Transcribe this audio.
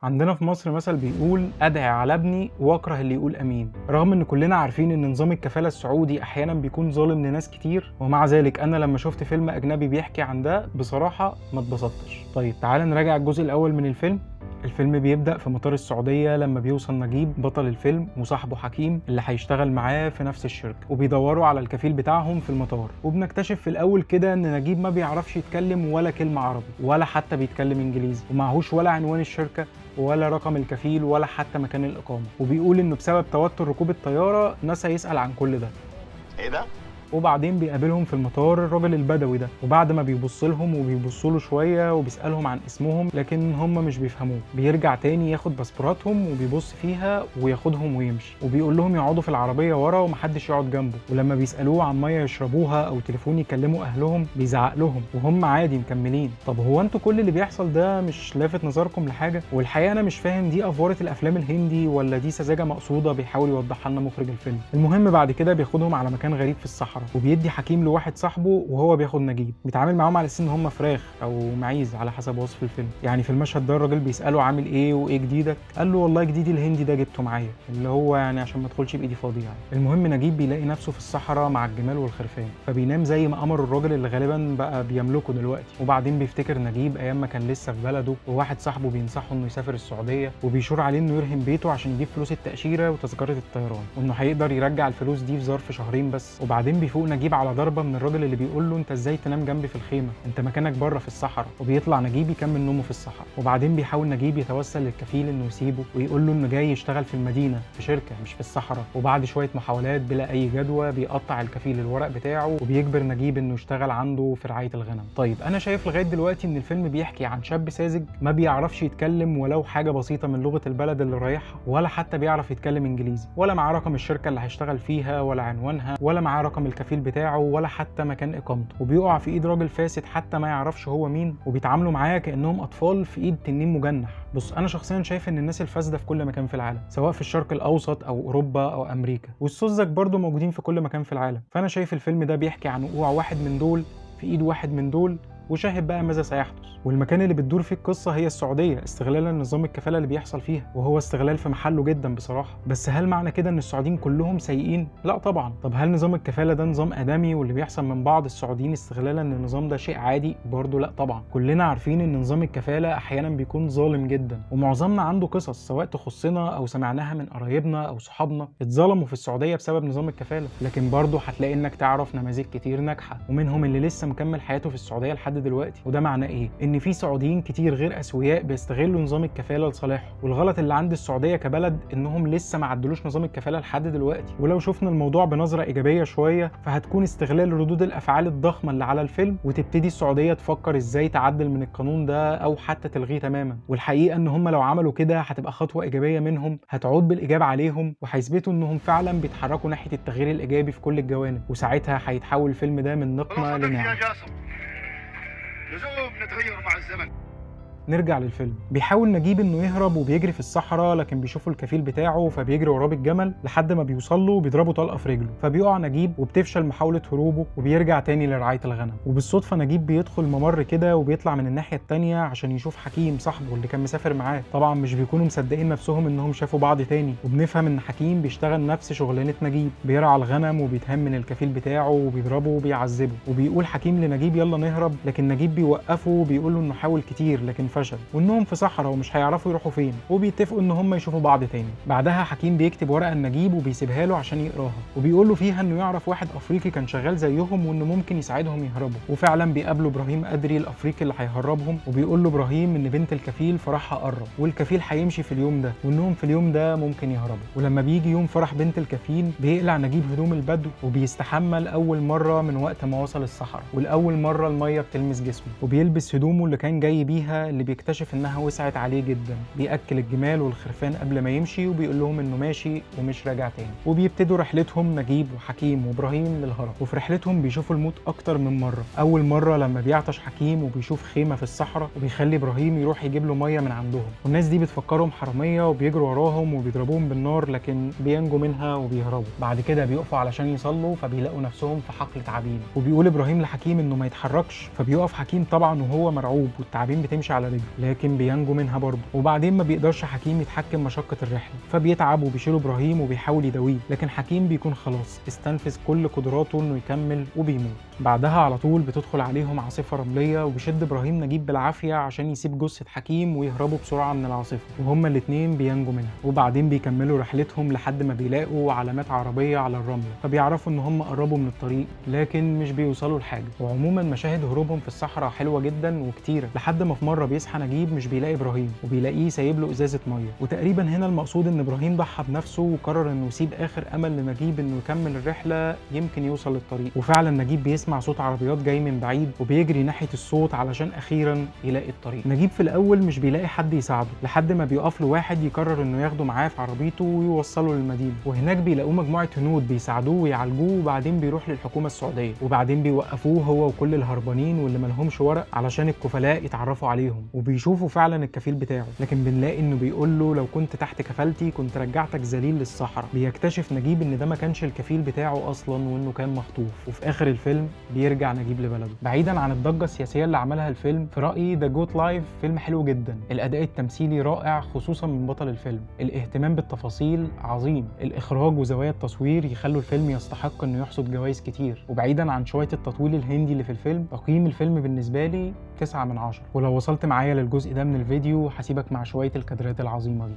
عندنا في مصر مثل بيقول ادعي على ابني واكره اللي يقول امين. رغم ان كلنا عارفين ان نظام الكفالة السعودي احيانا بيكون ظالم لناس كتير، ومع ذلك انا لما شفت فيلم اجنبي بيحكي عن ده بصراحة ما اتبسطتش. طيب تعال نراجع الجزء الاول من الفيلم. الفيلم بيبدأ في مطار السعودية لما بيوصل نجيب بطل الفيلم وصاحبه حكيم اللي هيشتغل معاه في نفس الشركة، وبيدوروا على الكفيل بتاعهم في المطار. وبنكتشف في الأول كده إن نجيب ما بيعرفش يتكلم ولا كلمة عربي ولا حتى بيتكلم إنجليزي، ومعهوش ولا عنوان الشركة ولا رقم الكفيل ولا حتى مكان الإقامة. وبيقول إنه بسبب توتر ركوب الطيارة نسى يسأل عن كل ده. ايه ده؟ وبعدين بيقابلهم في المطار الراجل البدوي ده، وبعد ما بيبص لهم وبيبصوا له شويه وبيسالهم عن اسمهم لكن هم مش بيفهموه، بيرجع تاني ياخد باسبوراتهم وبيبص فيها وياخدهم ويمشي، وبيقول لهم يقعدوا في العربيه ورا ومحدش يقعد جنبه. ولما بيسالوه عن ميه يشربوها او تليفون يكلموا اهلهم بيزعق لهم وهم عادي مكملين. طب هو انتوا كل اللي بيحصل ده مش لافت نظركم لحاجه؟ والحقيقه انا مش فاهم دي افوره الافلام الهندي ولا دي سذاجه مقصوده بيحاول يوضحها لنا مخرج الفيلم. المهم بعد كده بياخدهم على مكان غريب في الصحراء، وبيدي حكيم لواحد صاحبه وهو بياخد نجيب. بيتعامل معاهم على اساس ان هم فراخ او معيز على حسب وصف الفيلم. يعني في المشهد ده الراجل بيساله عامل ايه وايه جديدك؟ قال له والله جديدي الهندي ده جبته معايا، اللي هو يعني عشان ما ادخلش بايدي فاضيه يعني. المهم نجيب بيلاقي نفسه في الصحراء مع الجمال والخرفان، فبينام زي ما امر الراجل اللي غالبا بقى بيملكه دلوقتي. وبعدين بيفتكر نجيب ايام ما كان لسه في بلده، وواحد صاحبه بينصحه انه يسافر السعوديه، وبيشور عليه انه يرهن بيته عشان يجيب فلوس التاشيره وتذكره الطيران، وانه هيقدر يرجع الفلوس دي في ظرف شهرين بس. وبعدين بيفوق نجيب على ضربه من الراجل اللي بيقول له انت ازاي تنام جنبي في الخيمه، انت مكانك بره في الصحراء. وبيطلع نجيب يكمل نومه في الصحراء. وبعدين بيحاول نجيب يتوسل للكفيل انه يسيبه ويقول له انه جاي يشتغل في المدينه في شركه مش في الصحراء. وبعد شويه محاولات بلا اي جدوى بيقطع الكفيل الورق بتاعه وبيجبر نجيب انه يشتغل عنده في رعايه الغنم. طيب انا شايف لغايه دلوقتي ان الفيلم بيحكي عن شاب ساذج ما بيعرفش يتكلم ولو حاجه بسيطه من لغه البلد اللي رايحها، ولا حتى بيعرف يتكلم انجليزي، ولا معاه رقم الشركه اللي هيشتغل فيها ولا عنوانها، ولا معاه رقم الكفيل بتاعه ولا حتى مكان اقامته. وبيقع في ايد راجل فاسد حتى ما يعرفش هو مين، وبيتعاملوا معاه كانهم اطفال في ايد تنين مجنح. بص انا شخصيا شايف ان الناس الفاسده في كل مكان في العالم، سواء في الشرق الاوسط او اوروبا او امريكا، والسذج برضو موجودين في كل مكان في العالم. فانا شايف الفيلم ده بيحكي عن وقوع واحد من دول في ايد واحد من دول، وشاهد بقى ماذا سيحدث. والمكان اللي بتدور فيه القصه هي السعوديه، استغلالا لنظام الكفاله اللي بيحصل فيها، وهو استغلال في محله جدا بصراحه. بس هل معنى كده ان السعوديين كلهم سيئين؟ لا طبعا. طب هل نظام الكفاله ده نظام ادمي واللي بيحصل من بعض السعوديين استغلالا للنظام ده شيء عادي؟ برضه لا طبعا. كلنا عارفين ان نظام الكفاله احيانا بيكون ظالم جدا، ومعظمنا عنده قصص سواء تخصنا او سمعناها من قرايبنا او صحابنا اتظلموا في السعوديه بسبب نظام الكفاله. لكن برضه هتلاقي انك تعرف نماذج كتير ناجحه، ومنهم اللي لسه مكمل حياته في السعوديه لحد دلوقتي. وده معناه ايه؟ ان في سعوديين كتير غير اسوياء بيستغلوا نظام الكفاله لصالحهم. والغلط اللي عند السعوديه كبلد انهم لسه ما عدلوش نظام الكفاله لحد دلوقتي. ولو شفنا الموضوع بنظره ايجابيه شويه فهتكون استغلال ردود الافعال الضخمه اللي على الفيلم، وتبتدي السعوديه تفكر ازاي تعدل من القانون ده او حتى تلغيه تماما. والحقيقه ان هم لو عملوا كده هتبقى خطوه ايجابيه منهم هتعود بالايجاب عليهم، وهيثبتوا انهم فعلا بيتحركوا ناحيه التغيير الايجابي في كل الجوانب. وساعتها هيتحول الفيلم ده من نقمه لنعمه. لزوم نتغير مع الزمن. نرجع للفيلم. بيحاول نجيب انه يهرب وبيجري في الصحراء، لكن بيشوفوا الكفيل بتاعه فبيجري وراه بالجمل لحد ما بيوصل له وبيضربه طلقه في رجله، فبيقع نجيب وبتفشل محاوله هروبه وبيرجع تاني لرعايه الغنم. وبالصدفه نجيب بيدخل ممر كده وبيطلع من الناحيه التانيه عشان يشوف حكيم صاحبه اللي كان مسافر معاه. طبعا مش بيكونوا مصدقين نفسهم انهم شافوا بعض تاني، وبنفهم ان حكيم بيشتغل نفس شغلانه نجيب، بيرعى الغنم وبيتهم من الكفيل بتاعه وبيضربه وبيعذبه. وبيقول حكيم لنجيب يلا نهرب، لكن نجيب بيوقفه وبيقول له انه حاول كتير لكن فشل، وانهم في صحراء ومش هيعرفوا يروحوا فين، وبيتفقوا ان هم يشوفوا بعض تاني. بعدها حكيم بيكتب ورقه لنجيب وبيسيبها له عشان يقراها، وبيقول له فيها انه يعرف واحد افريقي كان شغال زيهم وانه ممكن يساعدهم يهربوا. وفعلا بيقابلوا ابراهيم قدري الافريقي اللي هيهربهم، وبيقول له ابراهيم ان بنت الكفيل فرحها قرب والكفيل هيمشي في اليوم ده، وانهم في اليوم ده ممكن يهربوا. ولما بيجي يوم فرح بنت الكفيل بيقلع نجيب هدوم البدو وبيستحمى لاول مره من وقت ما وصل الصحراء، والاول مره الميه بتلمس جسمه، وبيلبس هدومه اللي كان جاي بيها اللي بيكتشف انها وسعت عليه جدا. بياكل الجمال والخرفان قبل ما يمشي وبيقول لهم انه ماشي ومش راجع تاني. وبيبتدوا رحلتهم نجيب وحكيم وابراهيم للهرب. وفي رحلتهم بيشوفوا الموت اكتر من مره. اول مره لما بيعطش حكيم وبيشوف خيمه في الصحراء وبيخلي ابراهيم يروح يجيب له ميه من عندهم، والناس دي بتفكرهم حراميه وبيجروا وراهم وبيضربوهم بالنار لكن بينجوا منها وبيهربوا. بعد كده بيقفوا علشان يصلوا فبيلاقوا نفسهم في حقل تعابين، وبيقول ابراهيم لحكيم انه ما يتحركش، فبيقف حكيم طبعا وهو مرعوب والتعابين بتمشي على رجله، لكن بينجو منها برضه. وبعدين ما بيقدرش حكيم يتحكم مشقة الرحلة، فبيتعب وبيشيله ابراهيم وبيحاول يداويه، لكن حكيم بيكون خلاص استنفذ كل قدراته انه يكمل وبيموت. بعدها على طول بتدخل عليهم عاصفة رملية وبيشد ابراهيم نجيب بالعافية عشان يسيب جثة حكيم ويهربوا بسرعة من العاصفة، وهما الاتنين بينجوا منها. وبعدين بيكملوا رحلتهم لحد ما بيلاقوا علامات عربية على الرملة، فبيعرفوا ان هم قربوا من الطريق لكن مش بيوصلوا لحاجة. وعموما مشاهد هروبهم في الصحراء حلوة جدا وكتيرة، لحد ما في مرة بيصحى نجيب مش بيلاقي ابراهيم وبيلاقيه سايب له ازازة مية. وتقريبا هنا المقصود ان ابراهيم ضحى بنفسه وقرر انه يسيب اخر امل لنجيب انه يكمل الرحلة يمكن يوصل للطريق. وفعلا نجيب بيسمع صوت عربيات جاي من بعيد وبيجري ناحية الصوت علشان اخيرا يلاقي الطريق. نجيب في الاول مش بيلاقي حد يساعده لحد ما بيقف له واحد يقرر انه ياخده معاه في عربيته ويوصله للمدينة. وهناك بيلاقوه مجموعة هنود بيساعدوه ويعالجوه، وبعدين بيروح للحكومة السعودية، وبعدين بيوقفوه هو وكل الهربانين واللي ملهمش ورق علشان الكفلاء يتعرفوا عليهم. وبيشوفوا فعلا الكفيل بتاعه، لكن بنلاقي انه بيقول له لو كنت تحت كفالتي كنت رجعتك ذليل للصحراء. بيكتشف نجيب ان ده ما كانش الكفيل بتاعه اصلا وانه كان مخطوف. وفي اخر الفيلم بيرجع نجيب لبلده. بعيدا عن الضجة السياسية اللي عملها الفيلم، في رأيي ذا جوت لايف فيلم حلو جدا. الاداء التمثيلي رائع خصوصا من بطل الفيلم، الاهتمام بالتفاصيل عظيم، الاخراج وزوايا التصوير يخلوا الفيلم يستحق انه يحصد جوائز كتير. وبعيدا عن شويه التطويل الهندي اللي في الفيلم، تقييم الفيلم بالنسبه لي 9 من 10. ولو وصلت معايا للجزء ده من الفيديو هسيبك مع شويه الكادرات العظيمه دي.